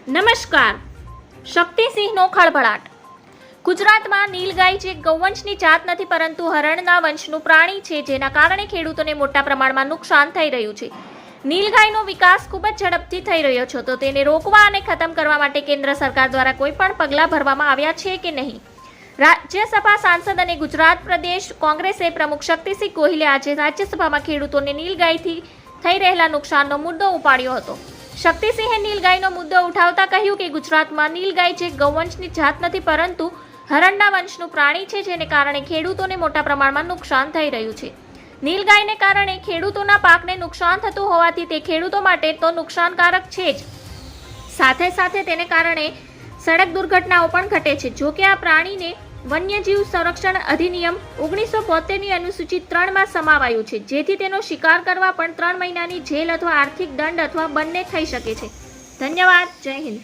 નમસ્કાર. શક્તિસિંહનો ખળભળાટ. ગુજરાતમાં નીલગાય જે ગૌવંશની જાત નથી પરંતુ હરણના વંશનું પ્રાણી છે, જેના કારણે ખેડૂતોને મોટા પ્રમાણમાં નુકસાન થઈ રહ્યું છે. નીલગાયનો વિકાસ ખૂબ જ ઝડપથી થઈ રહ્યો છે, તો તેને રોકવા અને ખતમ કરવા માટે કેન્દ્ર સરકાર દ્વારા કોઈ પણ પગલાં ભરવામાં આવ્યા છે કે નહીં? રાજ્યસભા સાંસદ અને ગુજરાત પ્રદેશ કોંગ્રેસે પ્રમુખ શક્તિસિંહ ગોહિલે આજે રાજ્યસભામાં ખેડૂતોને નીલગાયથી થઈ રહેલા નુકસાનનો મુદ્દો ઉપાડ્યો હતો. શક્તિસિંહે નીલગાયનો મુદ્દો ઉઠાવતા કહ્યું કે ગુજરાતમાં નીલગાય જે ગૌવંશની જાત નથી પરંતુ હરણના વંશનું પ્રાણી છે, જેને કારણે ખેડૂતોને મોટા પ્રમાણમાં નુકસાન થઈ રહ્યું છે. નીલગાયને કારણે ખેડૂતોના પાકને નુકસાન થતું હોવાથી તે ખેડૂતો માટે તો નુકસાનકારક છે જ, સાથે સાથે તેને કારણે સડક દુર્ઘટનાઓ પણ ઘટે છે. જોકે આ પ્રાણીને વન્યજીવ સંરક્ષણ અધિનિયમ 1972ની અનુસૂચિ 3માં સમાવાયું છે, જેથી તેનો શિકાર કરવા પણ 3 મહિનાની જેલ અથવા આર્થિક દંડ અથવા બંને થઈ શકે છે. ધન્યવાદ. જય હિન્દ.